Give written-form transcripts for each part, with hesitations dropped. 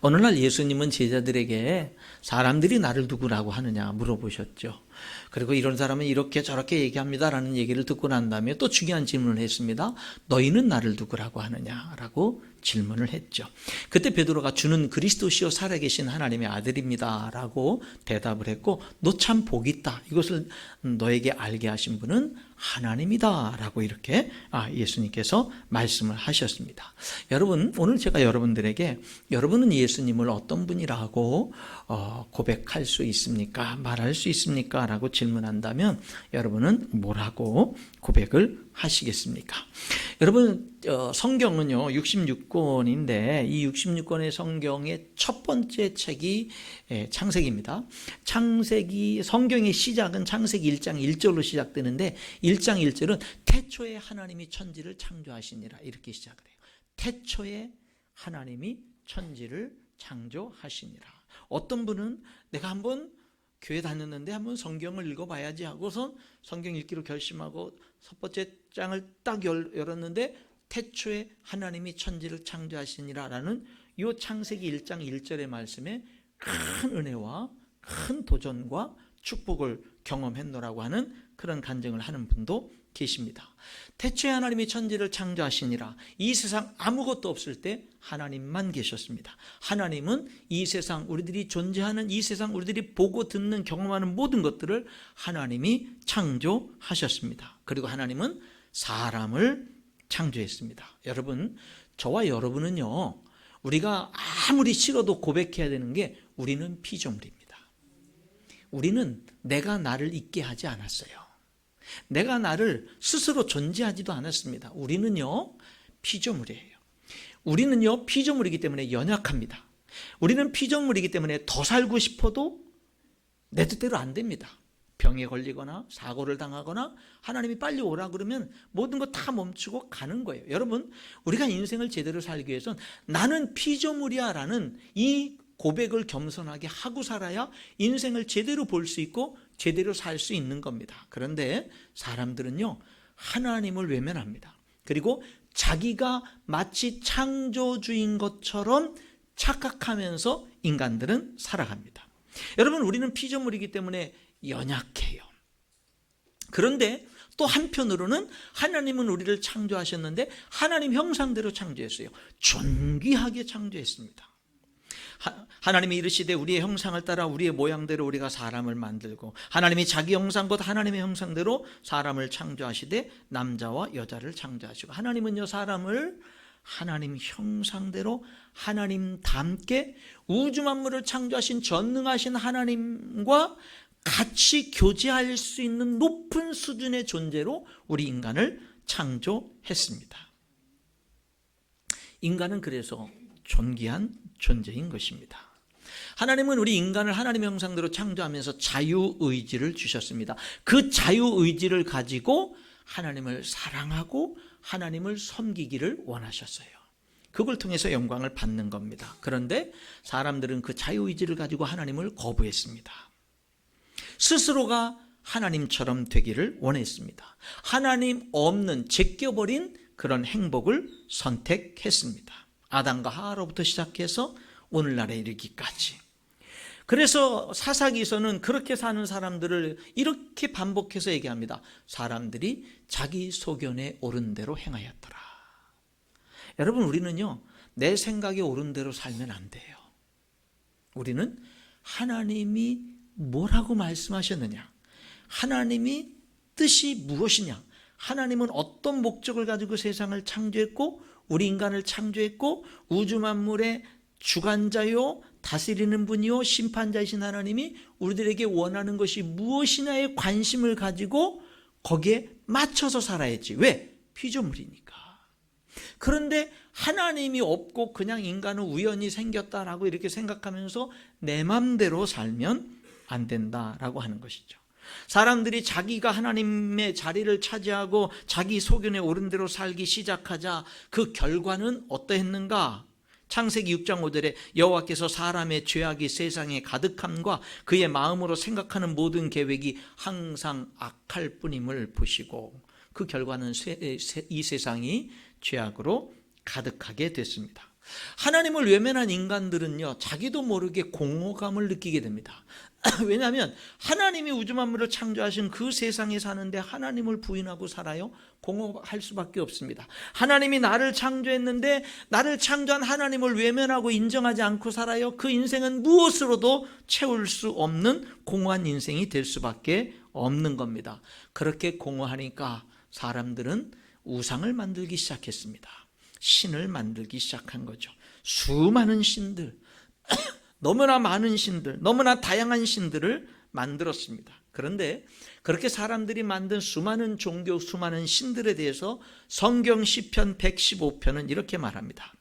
어느 날 예수님은 제자들에게 사람들이 나를 누구라고 하느냐 물어보셨죠. 그리고 이런 사람은 이렇게 저렇게 얘기합니다라는 얘기를 듣고 난 다음에 또 중요한 질문을 했습니다. 너희는 나를 누구라고 하느냐라고 질문을 했죠. 그때 베드로가 주는 그리스도시요 살아계신 하나님의 아들입니다라고 대답을 했고, 너 참 복이 있다. 이것을 너에게 알게 하신 분은 하나님이다라고 이렇게 예수님께서 말씀을 하셨습니다. 여러분, 오늘 제가 여러분들에게 여러분은 예수님을 어떤 분이라고 고백할 수 있습니까? 말할 수 있습니까? 라고 질문한다면 여러분은 뭐라고 고백을 하시겠습니까? 여러분, 성경은요 66권인데 이 66권의 성경의 첫 번째 책이 창세기입니다. 창세기 성경의 시작은 창세기 1장 1절로 시작되는데 1장 1절은 태초에 하나님이 천지를 창조하시니라 이렇게 시작을 해요. 태초에 하나님이 천지를 창조하시니라. 어떤 분은 내가 한번 교회 다녔는데 한번 성경을 읽어봐야지 하고선 성경 읽기로 결심하고 첫 번째 장을 딱 열었는데 태초에 하나님이 천지를 창조하시니라 라는 이 창세기 1장 1절의 말씀에 큰 은혜와 큰 도전과 축복을 경험했노라고 하는 그런 간증을 하는 분도 계십니다. 태초에 하나님이 천지를 창조하시니라. 이 세상 아무것도 없을 때 하나님만 계셨습니다. 하나님은 이 세상, 우리들이 존재하는 이 세상, 우리들이 보고 듣는 경험하는 모든 것들을 하나님이 창조하셨습니다. 그리고 하나님은 사람을 창조했습니다. 여러분, 저와 여러분은요, 우리가 아무리 싫어도 고백해야 되는 게 우리는 피조물입니다. 우리는 내가 나를 있게 하지 않았어요. 내가 나를 스스로 존재하지도 않았습니다. 우리는요 피조물이에요. 우리는요 피조물이기 때문에 연약합니다. 우리는 피조물이기 때문에 더 살고 싶어도 내 뜻대로 안 됩니다. 병에 걸리거나 사고를 당하거나 하나님이 빨리 오라 그러면 모든 거 다 멈추고 가는 거예요. 여러분, 우리가 인생을 제대로 살기 위해서는 나는 피조물이야 라는 이 고백을 겸손하게 하고 살아야 인생을 제대로 볼 수 있고 제대로 살 수 있는 겁니다. 그런데 사람들은요 하나님을 외면합니다. 그리고 자기가 마치 창조주인 것처럼 착각하면서 인간들은 살아갑니다. 여러분, 우리는 피조물이기 때문에 연약해요. 그런데 또 한편으로는 하나님은 우리를 창조하셨는데 하나님 형상대로 창조했어요. 존귀하게 창조했습니다. 하나님이 이르시되 우리의 형상을 따라 우리의 모양대로 우리가 사람을 만들고, 하나님이 자기 형상 곧 하나님의 형상대로 사람을 창조하시되 남자와 여자를 창조하시고, 하나님은요 사람을 하나님 형상대로 하나님 닮게 우주 만물을 창조하신 전능하신 하나님과 같이 교제할 수 있는 높은 수준의 존재로 우리 인간을 창조했습니다. 인간은 그래서 존귀한 존재인 것입니다. 하나님은 우리 인간을 하나님의 형상대로 창조하면서 자유의지를 주셨습니다. 그 자유의지를 가지고 하나님을 사랑하고 하나님을 섬기기를 원하셨어요. 그걸 통해서 영광을 받는 겁니다. 그런데 사람들은 그 자유의지를 가지고 하나님을 거부했습니다. 스스로가 하나님처럼 되기를 원했습니다. 하나님 없는 제껴버린 그런 행복을 선택했습니다. 아담과 하와로부터 시작해서 오늘날에 이르기까지. 그래서 사사기서는 그렇게 사는 사람들을 이렇게 반복해서 얘기합니다. 사람들이 자기 소견에 옳은 대로 행하였더라. 여러분, 우리는요 내 생각에 옳은 대로 살면 안 돼요. 우리는 하나님이 뭐라고 말씀하셨느냐, 하나님이 뜻이 무엇이냐, 하나님은 어떤 목적을 가지고 세상을 창조했고 우리 인간을 창조했고 우주 만물의 주관자요 다스리는 분이요 심판자이신 하나님이 우리들에게 원하는 것이 무엇이냐에 관심을 가지고 거기에 맞춰서 살아야지. 왜? 피조물이니까. 그런데 하나님이 없고 그냥 인간은 우연히 생겼다라고 이렇게 생각하면서 내 맘대로 살면 안 된다라고 하는 것이죠. 사람들이 자기가 하나님의 자리를 차지하고 자기 소견에 옳은 대로 살기 시작하자 그 결과는 어떠했는가? 창세기 6장 5절에 여호와께서 사람의 죄악이 세상에 가득함과 그의 마음으로 생각하는 모든 계획이 항상 악할 뿐임을 보시고, 그 결과는 이 세상이 죄악으로 가득하게 됐습니다. 하나님을 외면한 인간들은요, 자기도 모르게 공허감을 느끼게 됩니다. 왜냐하면 하나님이 우주 만물을 창조하신 그 세상에 사는데 하나님을 부인하고 살아요? 공허할 수밖에 없습니다. 하나님이 나를 창조했는데 나를 창조한 하나님을 외면하고 인정하지 않고 살아요? 그 인생은 무엇으로도 채울 수 없는 공허한 인생이 될 수밖에 없는 겁니다. 그렇게 공허하니까 사람들은 우상을 만들기 시작했습니다. 신을 만들기 시작한 거죠. 수많은 신들, 너무나 많은 신들, 너무나 다양한 신들을 만들었습니다. 그런데 그렇게 사람들이 만든 수많은 종교, 수많은 신들에 대해서 성경 시편 115편은 이렇게 말합니다.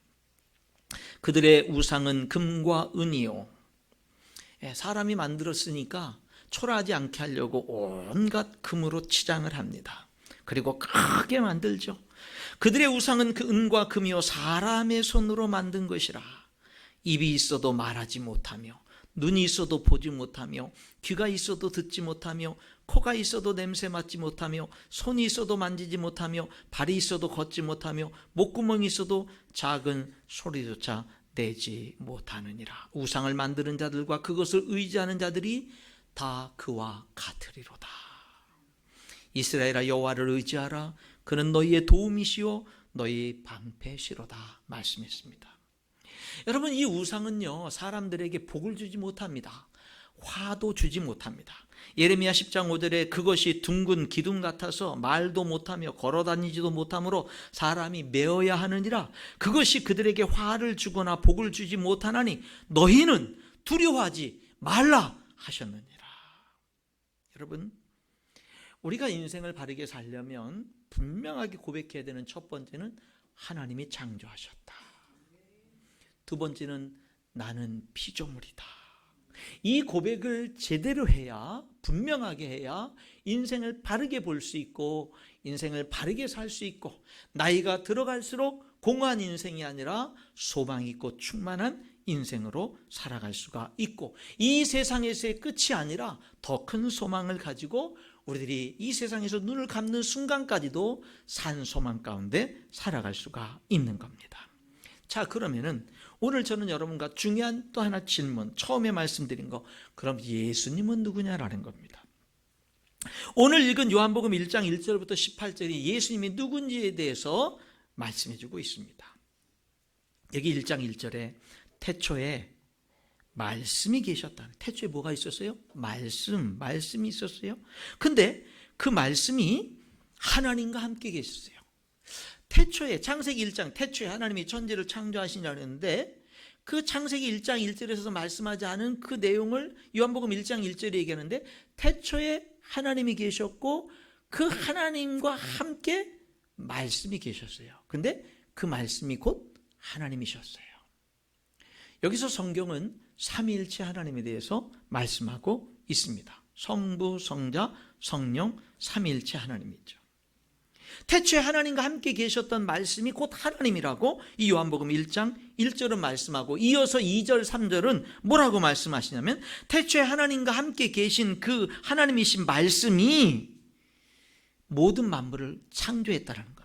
그들의 우상은 금과 은이요. 사람이 만들었으니까 초라하지 않게 하려고 온갖 금으로 치장을 합니다. 그리고 크게 만들죠. 그들의 우상은 그 은과 금이요 사람의 손으로 만든 것이라. 입이 있어도 말하지 못하며, 눈이 있어도 보지 못하며, 귀가 있어도 듣지 못하며, 코가 있어도 냄새 맡지 못하며, 손이 있어도 만지지 못하며, 발이 있어도 걷지 못하며, 목구멍이 있어도 작은 소리조차 내지 못하느니라. 우상을 만드는 자들과 그것을 의지하는 자들이 다 그와 같으리로다. 이스라엘아, 여호와를 의지하라. 그는 너희의 도움이시요 너희 방패시로다 말씀했습니다. 여러분, 이 우상은요, 사람들에게 복을 주지 못합니다. 화도 주지 못합니다. 예레미야 10장 5절에 그것이 둥근 기둥 같아서 말도 못하며 걸어다니지도 못하므로 사람이 메어야 하느니라. 그것이 그들에게 화를 주거나 복을 주지 못하나니 너희는 두려워하지 말라 하셨느니라. 여러분, 우리가 인생을 바르게 살려면 분명하게 고백해야 되는 첫 번째는 하나님이 창조하셨다. 두 번째는 나는 피조물이다. 이 고백을 제대로 해야, 분명하게 해야 인생을 바르게 볼 수 있고 인생을 바르게 살 수 있고, 나이가 들어갈수록 공허한 인생이 아니라 소망 있고 충만한 인생으로 살아갈 수가 있고, 이 세상에서의 끝이 아니라 더 큰 소망을 가지고 우리들이 이 세상에서 눈을 감는 순간까지도 산 소망 가운데 살아갈 수가 있는 겁니다. 자, 그러면은 오늘 저는 여러분과 중요한 또 하나 질문, 처음에 말씀드린 거, 그럼 예수님은 누구냐라는 겁니다. 오늘 읽은 요한복음 1장 1절부터 18절이 예수님이 누군지에 대해서 말씀해 주고 있습니다. 여기 1장 1절에 태초에 말씀이 계셨다. 태초에 뭐가 있었어요? 말씀이 있었어요. 근데 그 말씀이 하나님과 함께 계셨어요. 태초에, 창세기 1장, 태초에 하나님이 천지를 창조하시냐고 했는데, 그 창세기 1장 1절에서 말씀하지 않은 그 내용을 요한복음 1장 1절에 얘기하는데, 태초에 하나님이 계셨고 그 하나님과 함께 말씀이 계셨어요. 근데 그 말씀이 곧 하나님이셨어요. 여기서 성경은 삼위일체 하나님에 대해서 말씀하고 있습니다. 성부, 성자, 성령, 삼위일체 하나님이죠. 태초에 하나님과 함께 계셨던 말씀이 곧 하나님이라고 이 요한복음 1장 1절은 말씀하고, 이어서 2절 3절은 뭐라고 말씀하시냐면 태초에 하나님과 함께 계신 그 하나님이신 말씀이 모든 만물을 창조했다는 겁니다.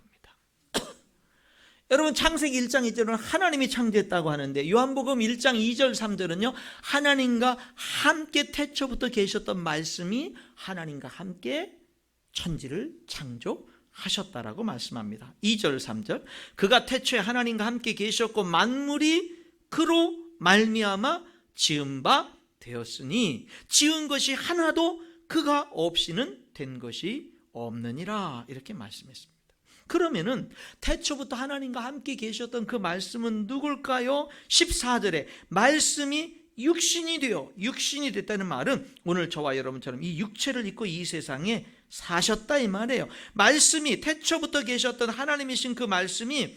여러분, 창세기 1장 2절은 하나님이 창조했다고 하는데, 요한복음 1장 2절 3절은요 하나님과 함께 태초부터 계셨던 말씀이 하나님과 함께 천지를 창조하셨다라고 말씀합니다. 2절 3절, 그가 태초에 하나님과 함께 계셨고 만물이 그로 말미암아 지은 바 되었으니 지은 것이 하나도 그가 없이는 된 것이 없느니라, 이렇게 말씀했습니다. 그러면은 태초부터 하나님과 함께 계셨던 그 말씀은 누굴까요? 14절에 말씀이 육신이 됐다는 말은 오늘 저와 여러분처럼 이 육체를 입고 이 세상에 사셨다 이 말이에요. 말씀이, 태초부터 계셨던 하나님이신 그 말씀이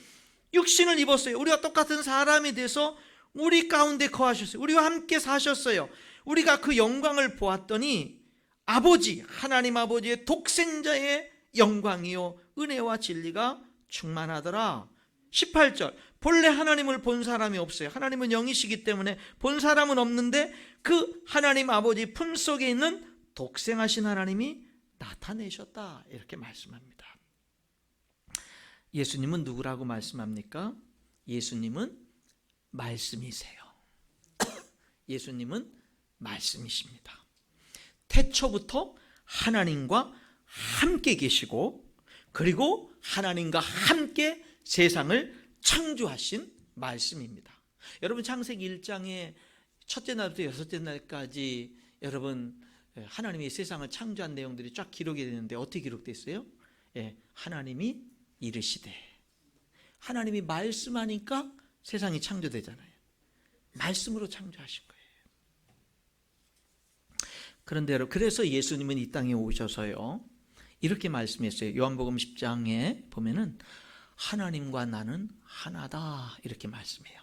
육신을 입었어요. 우리가 똑같은 사람이 돼서 우리 가운데 거하셨어요. 우리와 함께 사셨어요. 우리가 그 영광을 보았더니 아버지, 하나님 아버지의 독생자의 영광이요 은혜와 진리가 충만하더라. 18절, 본래 하나님을 본 사람이 없어요. 하나님은 영이시기 때문에 본 사람은 없는데 그 하나님 아버지 품속에 있는 독생하신 하나님이 나타내셨다, 이렇게 말씀합니다. 예수님은 누구라고 말씀합니까? 예수님은 말씀이세요. 예수님은 말씀이십니다. 태초부터 하나님과 함께 계시고, 그리고 하나님과 함께 세상을 창조하신 말씀입니다. 여러분, 창세기 1장에 첫째 날부터 여섯째 날까지 여러분 하나님이 세상을 창조한 내용들이 쫙 기록이 되는데 어떻게 기록되어 있어요? 하나님이 이르시되, 하나님이 말씀하니까 세상이 창조되잖아요. 말씀으로 창조하신 거예요. 그런데 여러분, 그래서 예수님은 이 땅에 오셔서요 이렇게 말씀했어요. 요한복음 10장에 보면은 하나님과 나는 하나다 이렇게 말씀해요.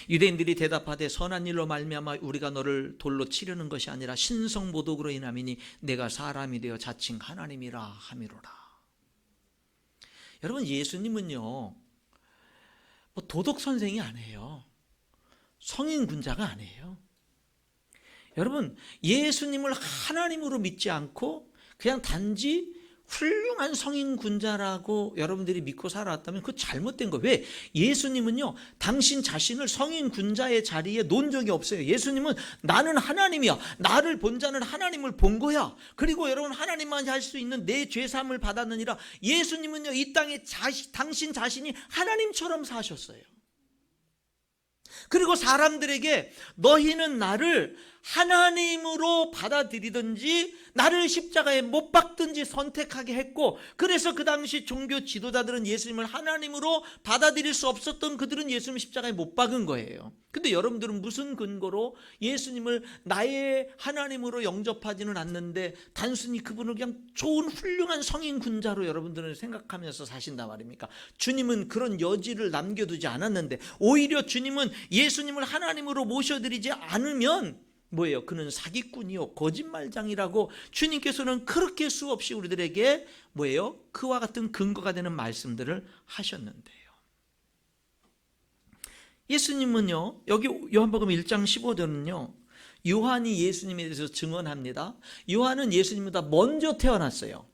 유대인들이 대답하되 선한 일로 말미암아 우리가 너를 돌로 치려는 것이 아니라 신성모독으로 인함이니 내가 사람이 되어 자칭 하나님이라 함이로라. 여러분, 예수님은요 뭐 도덕 선생이 아니에요. 성인 군자가 아니에요. 여러분, 예수님을 하나님으로 믿지 않고 그냥 단지 훌륭한 성인 군자라고 여러분들이 믿고 살아왔다면 그거 잘못된 거예요. 왜? 예수님은요 당신 자신을 성인 군자의 자리에 놓은 적이 없어요. 예수님은 나는 하나님이야, 나를 본 자는 하나님을 본 거야. 그리고 여러분, 하나님만이 할 수 있는 내 죄사함을 받았느니라. 예수님은요 이 땅에 당신 자신이 하나님처럼 사셨어요. 그리고 사람들에게 너희는 나를 하나님으로 받아들이든지 나를 십자가에 못 박든지 선택하게 했고, 그래서 그 당시 종교 지도자들은 예수님을 하나님으로 받아들일 수 없었던 그들은 예수님 십자가에 못 박은 거예요. 근데 여러분들은 무슨 근거로 예수님을 나의 하나님으로 영접하지는 않는데 단순히 그분을 그냥 좋은 훌륭한 성인 군자로 여러분들은 생각하면서 사신단 말입니까? 주님은 그런 여지를 남겨두지 않았는데, 오히려 주님은 예수님을 하나님으로 모셔드리지 않으면 뭐예요? 그는 사기꾼이요 거짓말장이라고 주님께서는 그렇게 수없이 우리들에게 뭐예요? 그와 같은 근거가 되는 말씀들을 하셨는데요. 예수님은요 여기 요한복음 1장 15절은요 요한이 예수님에 대해서 증언합니다. 요한은 예수님보다 먼저 태어났어요.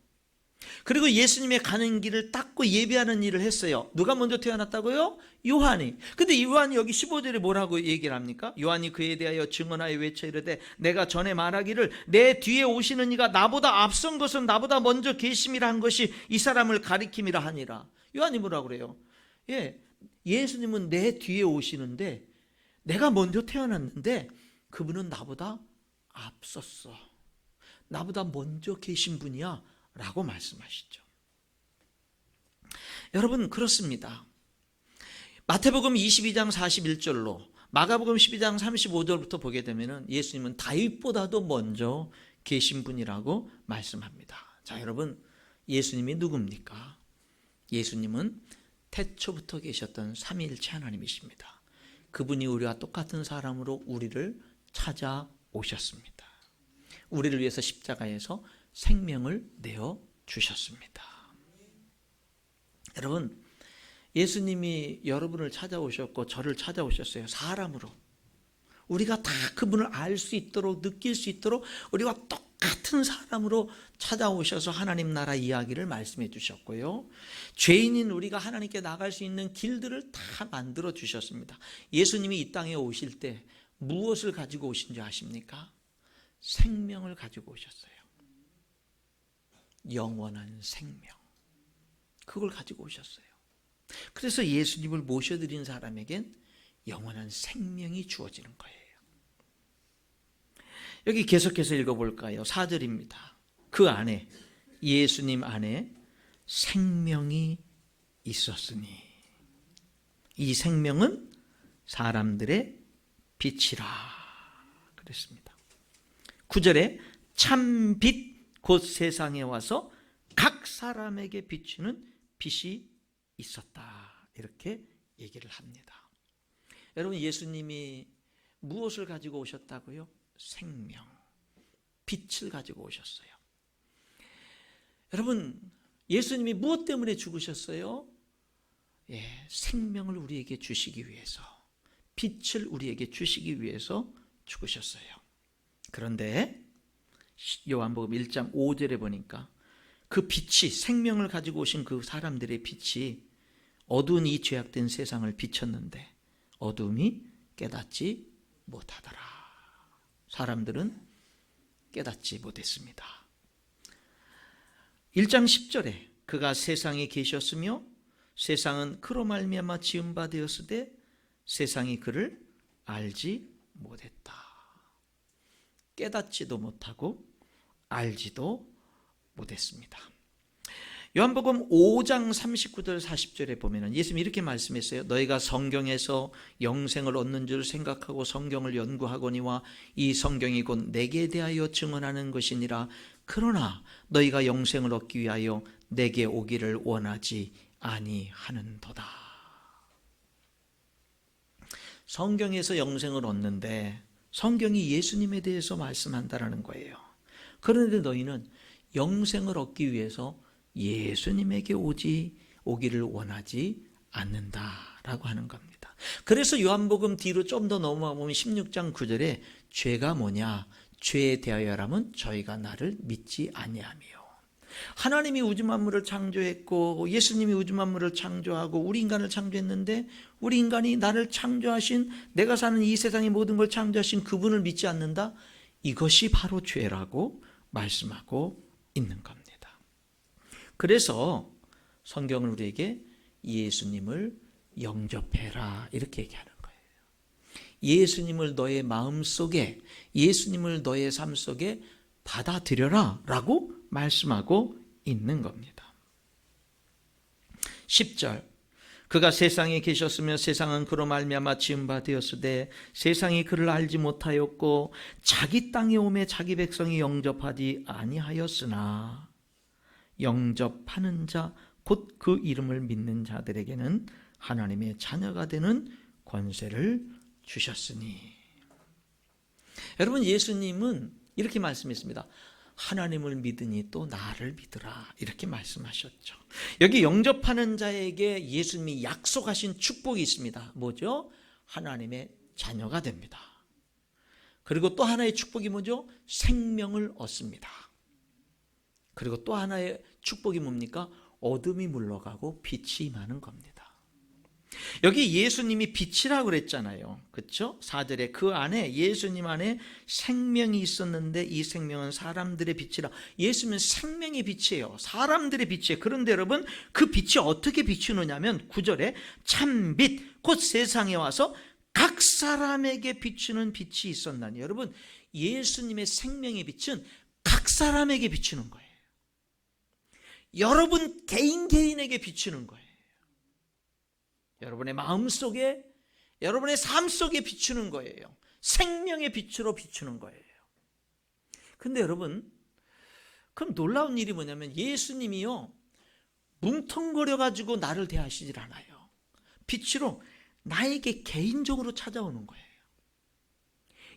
그리고 예수님의 가는 길을 닦고 예비하는 일을 했어요. 누가 먼저 태어났다고요? 요한이. 근데 요한이 여기 15절에 뭐라고 얘기를 합니까? 요한이 그에 대하여 증언하여 외쳐 이르되 내가 전에 말하기를 내 뒤에 오시는 이가 나보다 앞선 것은 나보다 먼저 계심이라 한 것이 이 사람을 가리킴이라 하니라. 요한이 뭐라고 그래요? 예수님은 내 뒤에 오시는데 내가 먼저 태어났는데 그분은 나보다 앞섰어. 나보다 먼저 계신 분이야 라고 말씀하시죠. 여러분, 그렇습니다. 마태복음 22장 41절로 마가복음 12장 35절부터 보게 되면 예수님은 다윗보다도 먼저 계신 분이라고 말씀합니다. 자, 여러분, 예수님이 누굽니까? 예수님은 태초부터 계셨던 삼위일체 하나님이십니다. 그분이 우리와 똑같은 사람으로 우리를 찾아오셨습니다. 우리를 위해서 십자가에서 생명을 내어 주셨습니다. 여러분, 예수님이 여러분을 찾아오셨고 저를 찾아오셨어요. 사람으로. 우리가 다 그분을 알 수 있도록, 느낄 수 있도록 우리와 똑같은 사람으로 찾아오셔서 하나님 나라 이야기를 말씀해 주셨고요. 죄인인 우리가 하나님께 나갈 수 있는 길들을 다 만들어 주셨습니다. 예수님이 이 땅에 오실 때 무엇을 가지고 오신 줄 아십니까? 생명을 가지고 오셨어요. 영원한 생명, 그걸 가지고 오셨어요. 그래서 예수님을 모셔드린 사람에겐 영원한 생명이 주어지는 거예요. 여기 계속해서 읽어볼까요? 4절입니다. 그 안에, 예수님 안에 생명이 있었으니 이 생명은 사람들의 빛이라 그랬습니다. 9절에 참 빛 곧 세상에 와서 각 사람에게 비추는 빛이 있었다 이렇게 얘기를 합니다. 여러분, 예수님이 무엇을 가지고 오셨다고요? 생명, 빛을 가지고 오셨어요. 여러분, 예수님이 무엇 때문에 죽으셨어요? 생명을 우리에게 주시기 위해서, 빛을 우리에게 주시기 위해서 죽으셨어요. 그런데 요한복음 1장 5절에 보니까 그 빛이, 생명을 가지고 오신 그 사람들의 빛이 어두운 이 죄악된 세상을 비췄는데 어둠이 깨닫지 못하더라. 사람들은 깨닫지 못했습니다. 1장 10절에 그가 세상에 계셨으며 세상은 그로 말미암아 지은 바 되었으되 세상이 그를 알지 못했다. 깨닫지도 못하고 알지도 못했습니다. 요한복음 5장 39절 40절에 보면 예수님이 이렇게 말씀했어요. 너희가 성경에서 영생을 얻는 줄 생각하고 성경을 연구하거니와 이 성경이 곧 내게 대하여 증언하는 것이니라. 그러나 너희가 영생을 얻기 위하여 내게 오기를 원하지 아니하는도다. 성경에서 영생을 얻는데 성경이 예수님에 대해서 말씀한다라는 거예요. 그런데 너희는 영생을 얻기 위해서 예수님에게 오기를 원하지 않는다라고 하는 겁니다. 그래서 요한복음 뒤로 좀 더 넘어가 보면 16장 9절에 죄가 뭐냐? 죄에 대하여라면 저희가 나를 믿지 아니하며. 하나님이 우주 만물을 창조했고 예수님이 우주 만물을 창조하고 우리 인간을 창조했는데 우리 인간이 나를 창조하신, 내가 사는 이 세상의 모든 걸 창조하신 그분을 믿지 않는다? 이것이 바로 죄라고 말씀하고 있는 겁니다. 그래서 성경은 우리에게 예수님을 영접해라 이렇게 얘기하는 거예요. 예수님을 너의 마음속에, 예수님을 너의 삶 속에 받아들여라 라고 말씀하고 있는 겁니다. 10절 그가 세상에 계셨으며 세상은 그로 말미암아 지은 바 되었으되 세상이 그를 알지 못하였고 자기 땅에 오매 자기 백성이 영접하지 아니하였으나 영접하는 자 곧 그 이름을 믿는 자들에게는 하나님의 자녀가 되는 권세를 주셨으니. 여러분, 예수님은 이렇게 말씀했습니다. 하나님을 믿으니 또 나를 믿으라 이렇게 말씀하셨죠. 여기 영접하는 자에게 예수님이 약속하신 축복이 있습니다. 뭐죠? 하나님의 자녀가 됩니다. 그리고 또 하나의 축복이 뭐죠? 생명을 얻습니다. 그리고 또 하나의 축복이 뭡니까? 어둠이 물러가고 빛이 임하는 겁니다. 여기 예수님이 빛이라고 그랬잖아요. 그렇죠? 4절에 그 안에, 예수님 안에 생명이 있었는데 이 생명은 사람들의 빛이라. 예수님은 생명의 빛이에요. 사람들의 빛이에요. 그런데 여러분, 그 빛이 어떻게 비추느냐면 9절에 참빛 곧 세상에 와서 각 사람에게 비추는 빛이 있었나니. 여러분, 예수님의 생명의 빛은 각 사람에게 비추는 거예요. 여러분 개인에게 비추는 거예요. 여러분의 마음 속에, 여러분의 삶 속에 비추는 거예요. 생명의 빛으로 비추는 거예요. 근데 여러분, 그럼 놀라운 일이 뭐냐면 예수님이요, 뭉텅거려 가지고 나를 대하시질 않아요. 빛으로 나에게 개인적으로 찾아오는 거예요.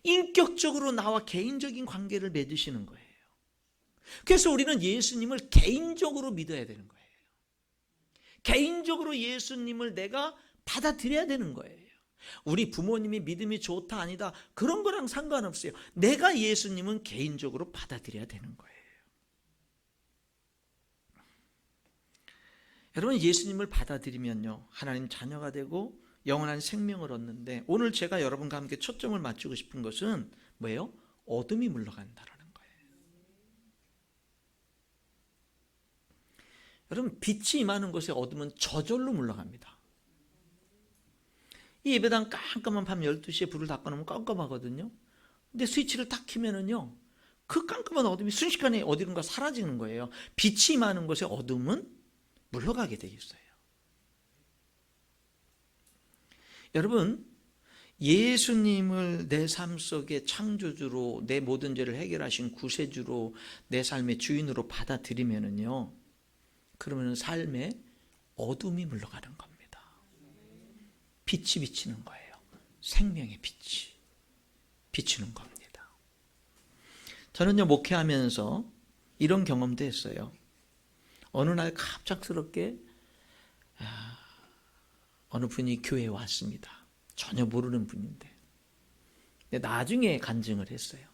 인격적으로 나와 개인적인 관계를 맺으시는 거예요. 그래서 우리는 예수님을 개인적으로 믿어야 되는 거예요. 개인적으로 예수님을 내가 받아들여야 되는 거예요. 우리 부모님이 믿음이 좋다 아니다 그런 거랑 상관없어요. 내가 예수님은 개인적으로 받아들여야 되는 거예요. 여러분, 예수님을 받아들이면요, 하나님 자녀가 되고 영원한 생명을 얻는데, 오늘 제가 여러분과 함께 초점을 맞추고 싶은 것은 뭐예요? 어둠이 물러간다라는 거예요. 여러분, 빛이 임하는 곳에 어둠은 저절로 물러갑니다. 이 예배당 깜깜한 밤 12시에 불을 다 꺼놓으면 깜깜하거든요. 근데 스위치를 딱 켜면은요, 그 깜깜한 어둠이 순식간에 어디론가 사라지는 거예요. 빛이 임하는 곳에 어둠은 물러가게 되어 있어요. 여러분, 예수님을 내 삶 속에 창조주로, 내 모든 죄를 해결하신 구세주로, 내 삶의 주인으로 받아들이면은요, 그러면 삶에 어둠이 물러가는 겁니다. 빛이 비치는 거예요. 생명의 빛이 비추는 겁니다. 저는요, 목회하면서 이런 경험도 했어요. 어느 날 갑작스럽게 어느 분이 교회에 왔습니다. 전혀 모르는 분인데. 근데 나중에 간증을 했어요.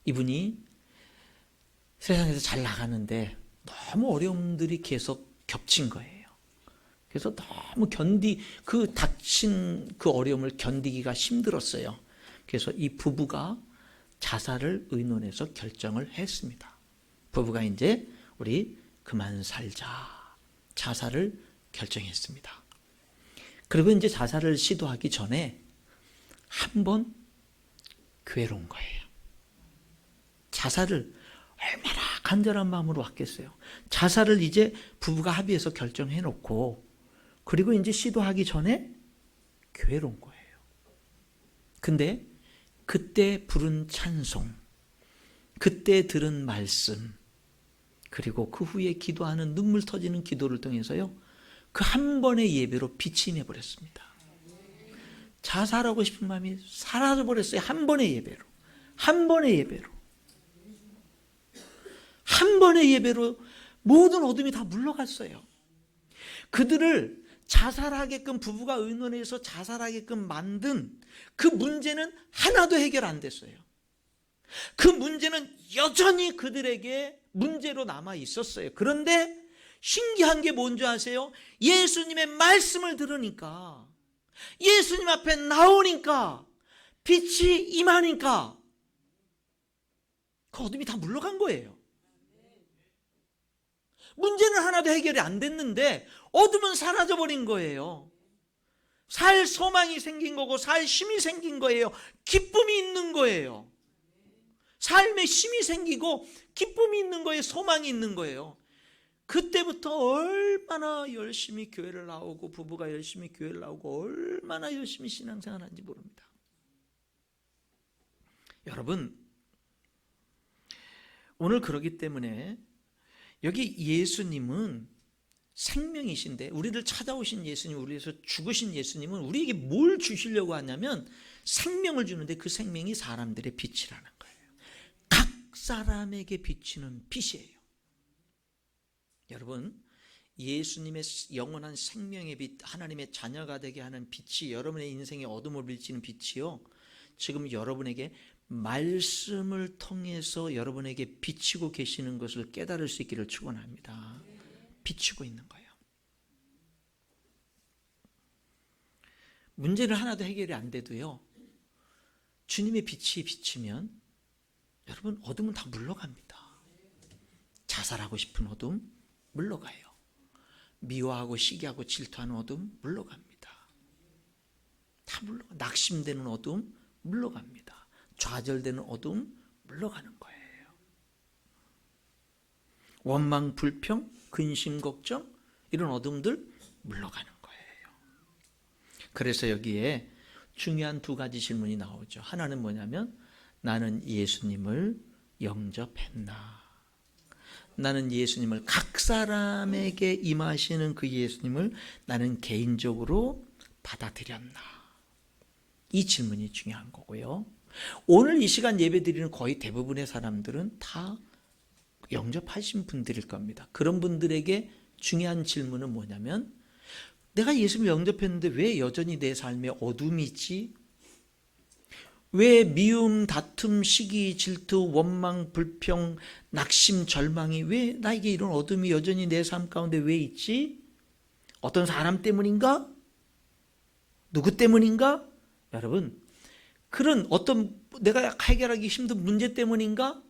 이분이 세상에서 잘 나가는데 너무 어려움들이 계속 겹친 거예요. 그래서 너무 그 닥친 그 어려움을 견디기가 힘들었어요. 그래서 이 부부가 자살을 의논해서 결정을 했습니다. 부부가 이제 우리 그만 살자, 자살을 결정했습니다. 그리고 이제 자살을 시도하기 전에 한 번 교회로 온 거예요. 자살을 얼마나 간절한 마음으로 왔겠어요. 자살을 이제 부부가 합의해서 결정해 놓고, 그리고 이제 시도하기 전에 교회로 온 거예요. 근데 그때 부른 찬송, 그때 들은 말씀, 그리고 그 후에 기도하는 눈물 터지는 기도를 통해서요, 그 한 번의 예배로 빛이 내버렸습니다. 자살하고 싶은 마음이 사라져버렸어요. 한 번의 예배로. 한 번의 예배로. 한 번의 예배로 모든 어둠이 다 물러갔어요. 그들을 자살하게끔, 부부가 의논해서 자살하게끔 만든 그 문제는 하나도 해결 안 됐어요. 그 문제는 여전히 그들에게 문제로 남아 있었어요. 그런데 신기한 게 뭔지 아세요? 예수님의 말씀을 들으니까, 예수님 앞에 나오니까, 빛이 임하니까 그 어둠이 다 물러간 거예요. 문제는 하나도 해결이 안 됐는데 어둠은 사라져버린 거예요. 살 소망이 생긴 거고, 살 힘이 생긴 거예요. 기쁨이 있는 거예요. 삶에 힘이 생기고 기쁨이 있는 거예요. 소망이 있는 거예요. 그때부터 얼마나 열심히 교회를 나오고, 부부가 열심히 교회를 나오고, 얼마나 열심히 신앙생활 하는지 모릅니다. 여러분, 오늘 그러기 때문에 여기 예수님은 생명이신데, 우리를 찾아오신 예수님, 우리에서 죽으신 예수님은 우리에게 뭘 주시려고 하냐면 생명을 주는데, 그 생명이 사람들의 빛이라는 거예요. 각 사람에게 비치는 빛이에요. 여러분, 예수님의 영원한 생명의 빛, 하나님의 자녀가 되게 하는 빛이, 여러분의 인생의 어둠을 비치는 빛이요, 지금 여러분에게 말씀을 통해서 여러분에게 비치고 계시는 것을 깨달을 수 있기를 축원합니다. 비치고 있는 거예요. 문제를 하나도 해결이 안 돼도요, 주님의 빛이 비치면 여러분, 어둠은 다 물러갑니다. 자살하고 싶은 어둠 물러가요. 미워하고 시기하고 질투하는 어둠 물러갑니다. 다 물러가. 낙심되는 어둠 물러갑니다. 좌절되는 어둠 물러가는 거예요. 원망, 불평, 근심, 걱정, 이런 어둠들 물러가는 거예요. 그래서 여기에 중요한 두 가지 질문이 나오죠. 하나는 뭐냐면, 나는 예수님을 영접했나? 나는 예수님을, 각 사람에게 임하시는 그 예수님을 나는 개인적으로 받아들였나? 이 질문이 중요한 거고요. 오늘 이 시간 예배 드리는 거의 대부분의 사람들은 다 영접하신 분들일 겁니다. 그런 분들에게 중요한 질문은 뭐냐면, 내가 예수님을 영접했는데 왜 여전히 내 삶에 어둠이 있지? 왜 미움, 다툼, 시기, 질투, 원망, 불평, 낙심, 절망이, 왜 나에게 이런 어둠이 여전히 내 삶 가운데 왜 있지? 어떤 사람 때문인가? 누구 때문인가? 여러분, 그런 어떤 내가 해결하기 힘든 문제 때문인가?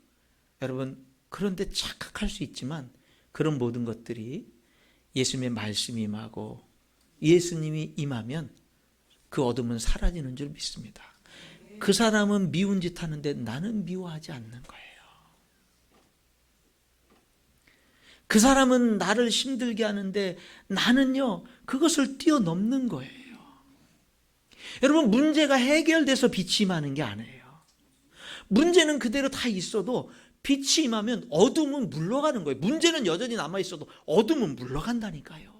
여러분, 그런데 착각할 수 있지만 그런 모든 것들이 예수님의 말씀이 임하고 예수님이 임하면 그 어둠은 사라지는 줄 믿습니다. 그 사람은 미운 짓 하는데 나는 미워하지 않는 거예요. 그 사람은 나를 힘들게 하는데 나는요, 그것을 뛰어넘는 거예요. 여러분, 문제가 해결돼서 빛이 임하는 게 아니에요. 문제는 그대로 다 있어도 빛이 임하면 어둠은 물러가는 거예요. 문제는 여전히 남아있어도 어둠은 물러간다니까요.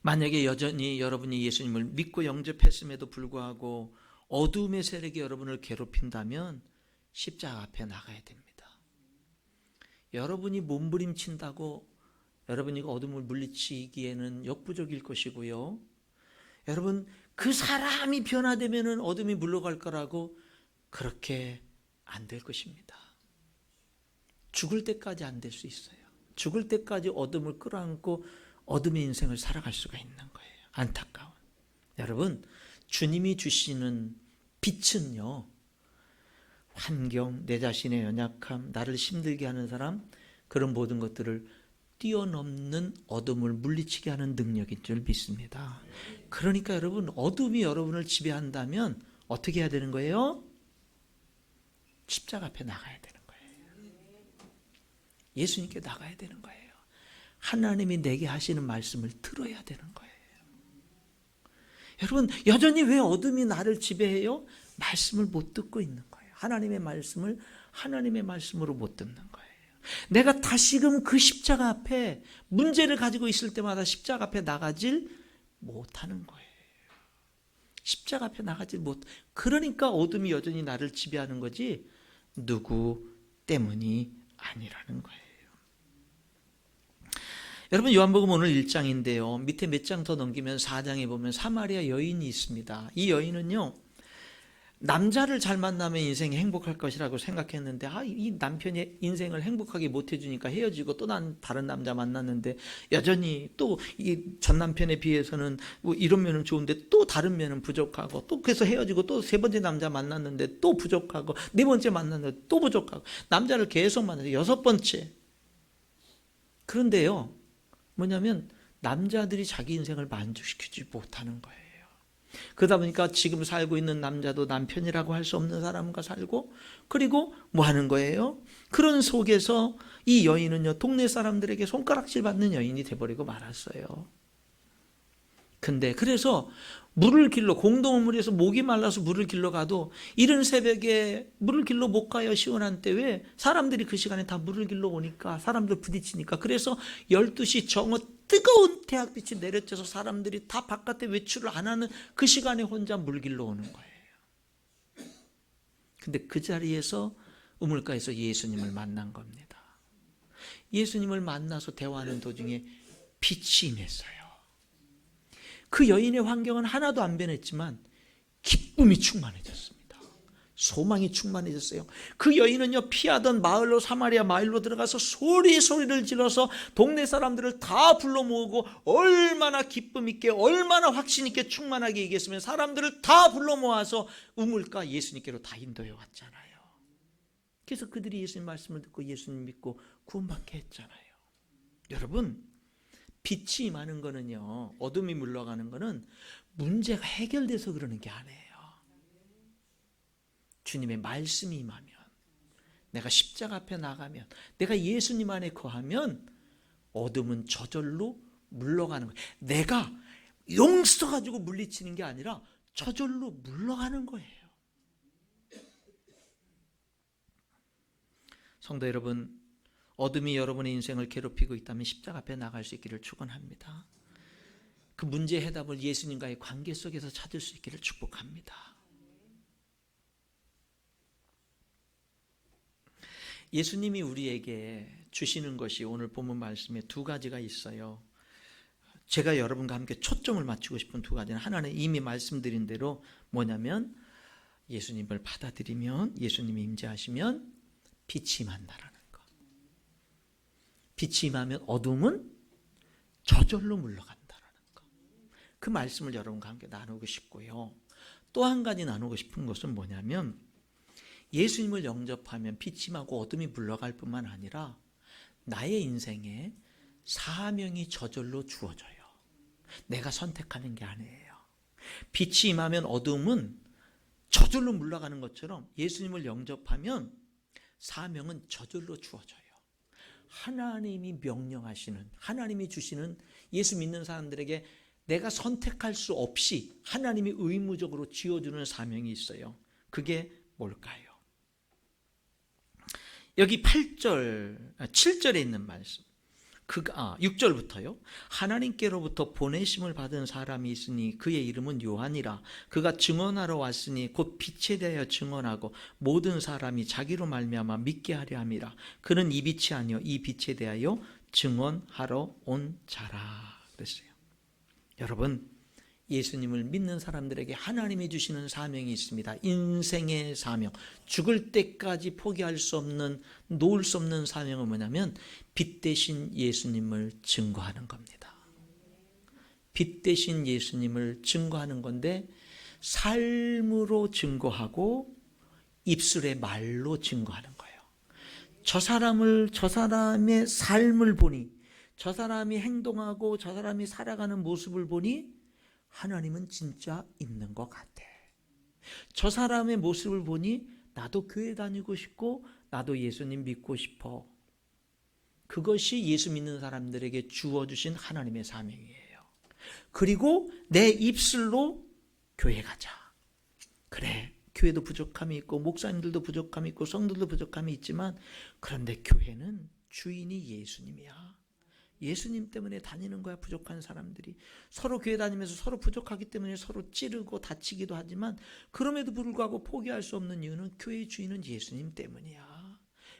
만약에 여전히 여러분이 예수님을 믿고 영접했음에도 불구하고 어둠의 세력이 여러분을 괴롭힌다면 십자가 앞에 나가야 됩니다. 여러분이 몸부림친다고 여러분이 어둠을 물리치기에는 역부족일 것이고요. 여러분, 그 사람이 변화되면 어둠이 물러갈 거라고 그렇게 안 될 것입니다. 죽을 때까지 안 될 수 있어요. 죽을 때까지 어둠을 끌어안고 어둠의 인생을 살아갈 수가 있는 거예요. 안타까운. 여러분, 주님이 주시는 빛은요, 환경, 내 자신의 연약함, 나를 힘들게 하는 사람, 그런 모든 것들을 뛰어넘는 어둠을 물리치게 하는 능력인 줄 믿습니다. 그러니까 여러분, 어둠이 여러분을 지배한다면 어떻게 해야 되는 거예요? 십자가 앞에 나가야 되는 거예요. 예수님께 나가야 되는 거예요. 하나님이 내게 하시는 말씀을 들어야 되는 거예요. 여러분, 여전히 왜 어둠이 나를 지배해요? 말씀을 못 듣고 있는 거예요. 하나님의 말씀을 하나님의 말씀으로 못 듣는 거예요. 내가 다시금 그 십자가 앞에 문제를 가지고 있을 때마다 십자가 앞에 나가질 못하는 거예요. 십자가 앞에 나가질 못. 그러니까 어둠이 여전히 나를 지배하는 거지 누구 때문이 아니라는 거예요. 여러분, 요한복음 오늘 1장인데요. 밑에 몇 장 더 넘기면 4장에 보면 사마리아 여인이 있습니다. 이 여인은요, 남자를 잘 만나면 인생이 행복할 것이라고 생각했는데, 이 남편이 인생을 행복하게 못 해주니까 헤어지고 또 난 다른 남자 만났는데, 여전히 또 이 전 남편에 비해서는 뭐 이런 면은 좋은데 또 다른 면은 부족하고, 또 그래서 헤어지고 또 세 번째 남자 만났는데 또 부족하고, 네 번째 만났는데 또 부족하고, 남자를 계속 만나서 여섯 번째. 그런데요, 뭐냐면 남자들이 자기 인생을 만족시키지 못하는 거예요. 그러다 보니까 지금 살고 있는 남자도 남편이라고 할 수 없는 사람과 살고, 그리고 뭐 하는 거예요? 그런 속에서 이 여인은요, 동네 사람들에게 손가락질 받는 여인이 돼버리고 말았어요. 근데 그래서 물을 길러, 공동물에서 목이 말라서 물을 길러 가도 이른 새벽에 물을 길러 못 가요. 시원한 때. 왜? 사람들이 그 시간에 다 물을 길러 오니까, 사람들 부딪히니까. 그래서 12시 정오 뜨거운 태양빛이 내려쳐서 사람들이 다 바깥에 외출을 안 하는 그 시간에 혼자 물 길러 오는 거예요. 근데 그 자리에서 우물가에서 예수님을 만난 겁니다. 예수님을 만나서 대화하는 도중에 빛이 임했어요. 그 여인의 환경은 하나도 안 변했지만 기쁨이 충만해졌습니다. 소망이 충만해졌어요. 그 여인은요, 피하던 마을로, 사마리아 마을로 들어가서 소리를 질러서 동네 사람들을 다 불러 모으고 얼마나 기쁨 있게, 얼마나 확신 있게 충만하게 얘기했으면 사람들을 다 불러 모아서 우물가 예수님께로 다 인도해 왔잖아요. 그래서 그들이 예수님 말씀을 듣고 예수님 믿고 구원받게 했잖아요. 여러분, 빛이 임하는 거는요, 어둠이 물러가는 거는 문제가 해결돼서 그러는 게 아니에요. 주님의 말씀이 임하면, 내가 십자가 앞에 나가면, 내가 예수님 안에 거하면 어둠은 저절로 물러가는 거예요. 내가 용서 가지고 물리치는 게 아니라 저절로 물러가는 거예요. 성도 여러분, 어둠이 여러분의 인생을 괴롭히고 있다면 십자가 앞에 나갈 수 있기를 축원합니다. 그 문제의 해답을 예수님과의 관계 속에서 찾을 수 있기를 축복합니다. 예수님이 우리에게 주시는 것이 오늘 본문 말씀에 두 가지가 있어요. 제가 여러분과 함께 초점을 맞추고 싶은 두 가지는, 하나는 이미 말씀드린 대로 뭐냐면, 예수님을 받아들이면, 예수님이 임재하시면 빛이 임한다라는 것. 빛이 임하면 어둠은 저절로 물러간다라는 것. 그 말씀을 여러분과 함께 나누고 싶고요. 또 한 가지 나누고 싶은 것은 뭐냐면, 예수님을 영접하면 빛이 임하고 어둠이 물러갈 뿐만 아니라 나의 인생에 사명이 저절로 주어져요. 내가 선택하는 게 아니에요. 빛이 임하면 어둠은 저절로 물러가는 것처럼 예수님을 영접하면 사명은 저절로 주어져요. 하나님이 명령하시는, 하나님이 주시는, 예수 믿는 사람들에게 내가 선택할 수 없이 하나님이 의무적으로 지어주는 사명이 있어요. 그게 뭘까요? 여기 7절에 있는 말씀, 6절부터요. 하나님께로부터 보내심을 받은 사람이 있으니 그의 이름은 요한이라. 그가 증언하러 왔으니 곧 빛에 대하여 증언하고 모든 사람이 자기로 말미암아 믿게 하려 함이라. 그는 이 빛이 아니요 이 빛에 대하여 증언하러 온 자라 그랬어요. 여러분, 예수님을 믿는 사람들에게 하나님이 주시는 사명이 있습니다. 인생의 사명, 죽을 때까지 포기할 수 없는, 놓을 수 없는 사명은 뭐냐면 빛 대신 예수님을 증거하는 겁니다. 빛 대신 예수님을 증거하는 건데, 삶으로 증거하고 입술의 말로 증거하는 거예요. 저 사람의 삶을 보니, 저 사람이 행동하고 저 사람이 살아가는 모습을 보니 하나님은 진짜 있는 것 같아. 저 사람의 모습을 보니 나도 교회 다니고 싶고 나도 예수님 믿고 싶어. 그것이 예수 믿는 사람들에게 주어주신 하나님의 사명이에요. 그리고 내 입술로 교회 가자. 그래, 교회도 부족함이 있고 목사님들도 부족함이 있고 성도들도 부족함이 있지만, 그런데 교회는 주인이 예수님이야. 예수님 때문에 다니는 거야. 부족한 사람들이 서로 교회 다니면서 서로 부족하기 때문에 서로 찌르고 다치기도 하지만, 그럼에도 불구하고 포기할 수 없는 이유는 교회의 주인은 예수님 때문이야.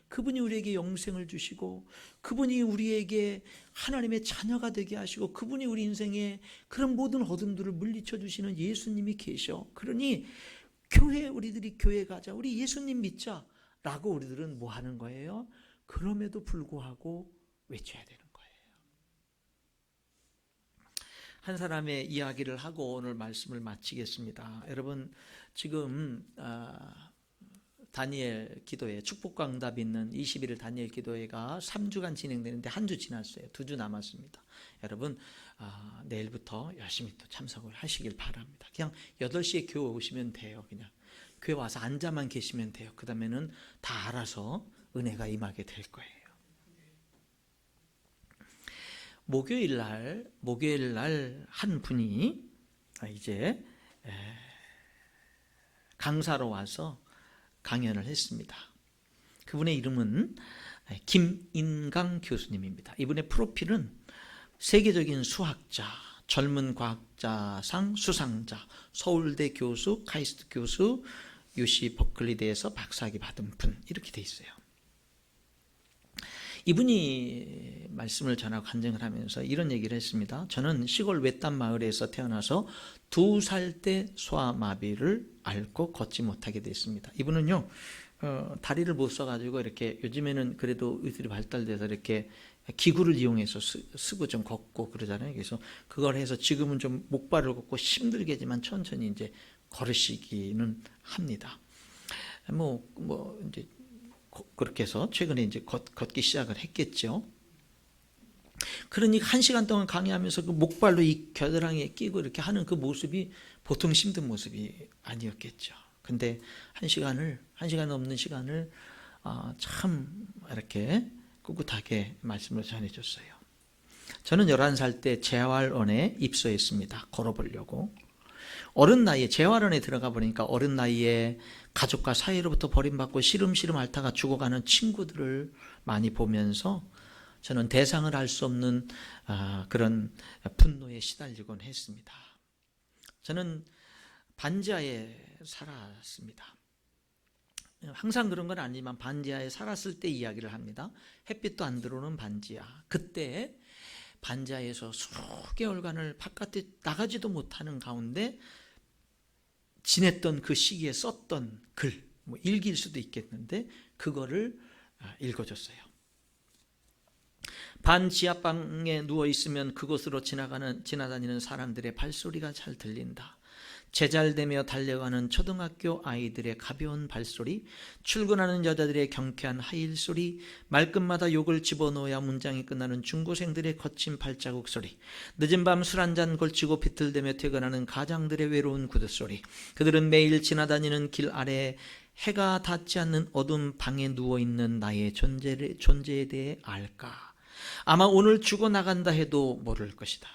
그분이 우리에게 영생을 주시고, 그분이 우리에게 하나님의 자녀가 되게 하시고, 그분이 우리 인생에 그런 모든 어둠들을 물리쳐 주시는 예수님이 계셔. 그러니 우리들이 교회 가자, 우리 예수님 믿자 라고 우리들은 뭐 하는 거예요? 그럼에도 불구하고 외쳐야 되는 거예요. 한 사람의 이야기를 하고 오늘 말씀을 마치겠습니다. 여러분, 지금 다니엘 기도회, 축복과 응답이 있는 21일 다니엘 기도회가 3주간 진행되는데 한 주 지났어요. 2주 남았습니다. 여러분, 내일부터 열심히 또 참석을 하시길 바랍니다. 그냥 8시에 교회 오시면 돼요. 그냥 교회 와서 앉아만 계시면 돼요. 그 다음에는 다 알아서 은혜가 임하게 될 거예요. 목요일 날 한 분이 이제 강사로 와서 강연을 했습니다. 그분의 이름은 김인강 교수님입니다. 이분의 프로필은 세계적인 수학자, 젊은 과학자상 수상자, 서울대 교수, 카이스트 교수, UC 버클리대에서 박사학위 받은 분, 이렇게 돼 있어요. 이분이 말씀을 전하고 간증을 하면서 이런 얘기를 했습니다. 저는 시골 외딴 마을에서 태어나서 2살 때 소아마비를 앓고 걷지 못하게 됐습니다. 이분은요, 다리를 못 써가지고 이렇게, 요즘에는 그래도 의술이 발달돼서 이렇게 기구를 이용해서 쓰고 좀 걷고 그러잖아요. 그래서 그걸 해서 지금은 좀 목발을 걷고 힘들게지만 천천히 이제 걸으시기는 합니다. 이제 그렇게 해서 최근에 이제 걷기 시작을 했겠죠. 그러니 1시간 동안 강의하면서 그 목발로 이 겨드랑이에 끼고 이렇게 하는 그 모습이 보통 힘든 모습이 아니었겠죠. 근데 1시간 넘는 시간을 참 이렇게 꿋꿋하게 말씀을 전해줬어요. 저는 11살 때 재활원에 입소했습니다. 걸어보려고. 어른 나이에, 재활원에 들어가 보니까 어른 나이에 가족과 사이로부터 버림받고 시름시름 앓다가 죽어가는 친구들을 많이 보면서 저는 대상을 알 수 없는 그런 분노에 시달리곤 했습니다. 저는 반지하에 살았습니다. 항상 그런 건 아니지만 반지하에 살았을 때 이야기를 합니다. 햇빛도 안 들어오는 반지하. 그때 반지하에서 수개월간을 바깥에 나가지도 못하는 가운데 지냈던 그 시기에 썼던 글, 일기일 수도 있겠는데 그거를 읽어줬어요. 반 지하방에 누워있으면 그곳으로 지나다니는 사람들의 발소리가 잘 들린다. 제잘되며 달려가는 초등학교 아이들의 가벼운 발소리, 출근하는 여자들의 경쾌한 하일 소리, 말끝마다 욕을 집어넣어야 문장이 끝나는 중고생들의 거친 발자국 소리, 늦은 밤 술 한잔 걸치고 비틀대며 퇴근하는 가장들의 외로운 구두소리. 그들은 매일 지나다니는 길 아래 해가 닿지 않는 어두운 방에 누워있는 나의 존재에 대해 알까? 아마 오늘 죽어나간다 해도 모를 것이다.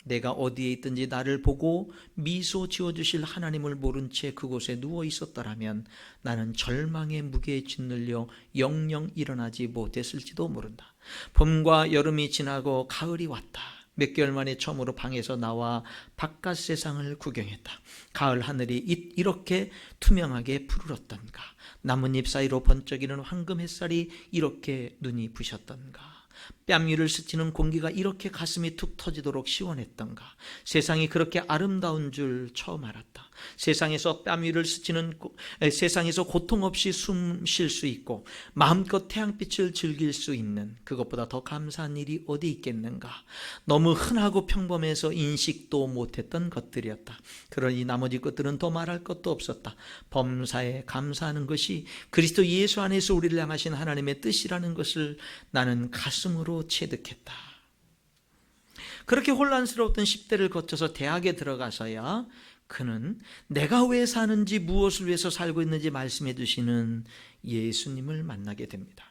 내가 어디에 있든지 나를 보고 미소 지어주실 하나님을 모른 채 그곳에 누워 있었더라면 나는 절망의 무게에 짓눌려 영영 일어나지 못했을지도 모른다. 봄과 여름이 지나고 가을이 왔다. 몇 개월 만에 처음으로 방에서 나와 바깥 세상을 구경했다. 가을 하늘이 이렇게 투명하게 푸르렀던가. 나뭇잎 사이로 번쩍이는 황금 햇살이 이렇게 눈이 부셨던가. 뺨 위를 스치는 공기가 이렇게 가슴이 툭 터지도록 시원했던가. 세상이 그렇게 아름다운 줄 처음 알았다. 세상에서 뺨 위를 스치는 세상에서 고통 없이 숨 쉴 수 있고 마음껏 태양빛을 즐길 수 있는 그것보다 더 감사한 일이 어디 있겠는가. 너무 흔하고 평범해서 인식도 못했던 것들이었다. 그러니 나머지 것들은 더 말할 것도 없었다. 범사에 감사하는 것이 그리스도 예수 안에서 우리를 향하신 하나님의 뜻이라는 것을 나는 가슴으로 체득했다. 그렇게 혼란스러웠던 10대를 거쳐서 대학에 들어가서야 그는 내가 왜 사는지 무엇을 위해서 살고 있는지 말씀해 주시는 예수님을 만나게 됩니다.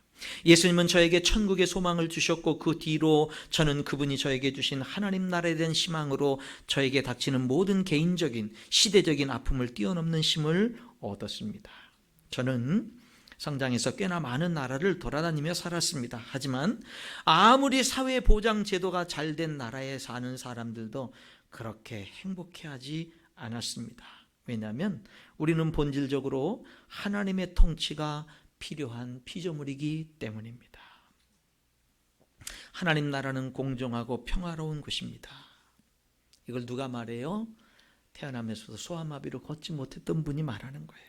예수님은 저에게 천국의 소망을 주셨고 그 뒤로 저는 그분이 저에게 주신 하나님 나라에 대한 희망으로 저에게 닥치는 모든 개인적인 시대적인 아픔을 뛰어넘는 힘을 얻었습니다. 저는 성장해서 꽤나 많은 나라를 돌아다니며 살았습니다. 하지만 아무리 사회보장 제도가 잘된 나라에 사는 사람들도 그렇게 행복해하지 않았습니다. 왜냐하면 우리는 본질적으로 하나님의 통치가 필요한 피조물이기 때문입니다. 하나님 나라는 공정하고 평화로운 곳입니다. 이걸 누가 말해요? 태어나면서도 소아마비로 걷지 못했던 분이 말하는 거예요.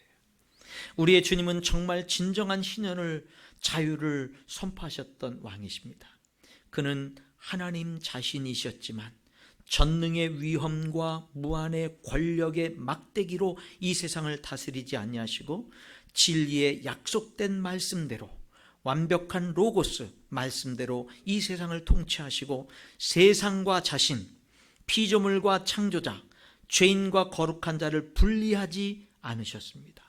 우리의 주님은 정말 진정한 희년을 자유를 선포하셨던 왕이십니다. 그는 하나님 자신이셨지만 전능의 위험과 무한의 권력의 막대기로 이 세상을 다스리지 아니하시고 진리의 약속된 말씀대로 완벽한 로고스 말씀대로 이 세상을 통치하시고 세상과 자신, 피조물과 창조자, 죄인과 거룩한 자를 분리하지 않으셨습니다.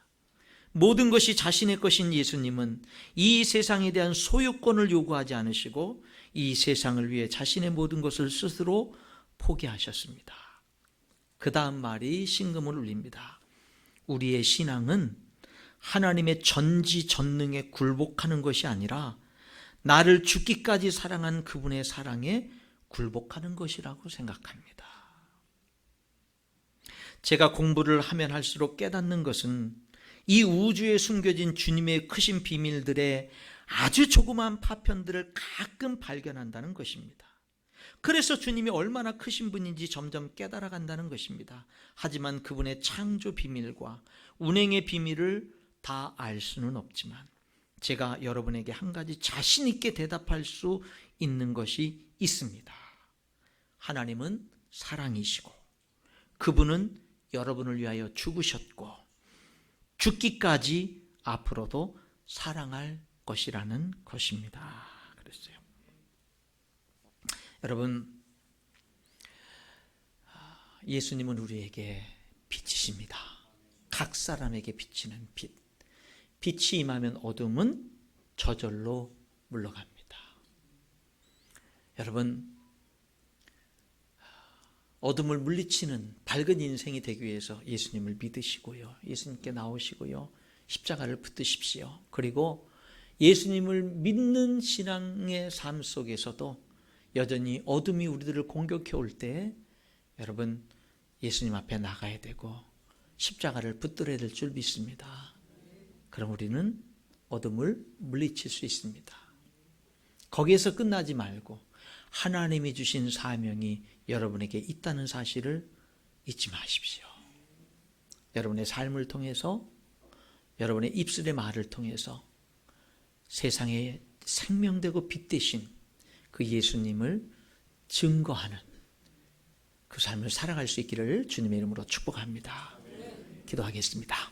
모든 것이 자신의 것인 예수님은 이 세상에 대한 소유권을 요구하지 않으시고 이 세상을 위해 자신의 모든 것을 스스로 포기하셨습니다. 그 다음 말이 신금을 울립니다. 우리의 신앙은 하나님의 전지전능에 굴복하는 것이 아니라 나를 죽기까지 사랑한 그분의 사랑에 굴복하는 것이라고 생각합니다. 제가 공부를 하면 할수록 깨닫는 것은 이 우주에 숨겨진 주님의 크신 비밀들의 아주 조그마한 파편들을 가끔 발견한다는 것입니다. 그래서 주님이 얼마나 크신 분인지 점점 깨달아간다는 것입니다. 하지만 그분의 창조 비밀과 운행의 비밀을 다 알 수는 없지만 제가 여러분에게 한 가지 자신 있게 대답할 수 있는 것이 있습니다. 하나님은 사랑이시고 그분은 여러분을 위하여 죽으셨고 죽기까지 앞으로도 사랑할 것이라는 것입니다. 그랬어요. 여러분, 예수님은 우리에게 빛이십니다. 각 사람에게 비치는 빛. 빛이 임하면 어둠은 저절로 물러갑니다. 여러분, 어둠을 물리치는 밝은 인생이 되기 위해서 예수님을 믿으시고요. 예수님께 나오시고요. 십자가를 붙드십시오. 그리고 예수님을 믿는 신앙의 삶 속에서도 여전히 어둠이 우리들을 공격해 올 때 여러분 예수님 앞에 나가야 되고 십자가를 붙들어야 될 줄 믿습니다. 그럼 우리는 어둠을 물리칠 수 있습니다. 거기에서 끝나지 말고 하나님이 주신 사명이 여러분에게 있다는 사실을 잊지 마십시오. 여러분의 삶을 통해서 여러분의 입술의 말을 통해서 세상에 생명되고 빛 되신 그 예수님을 증거하는 그 삶을 살아갈 수 있기를 주님의 이름으로 축복합니다. 기도하겠습니다.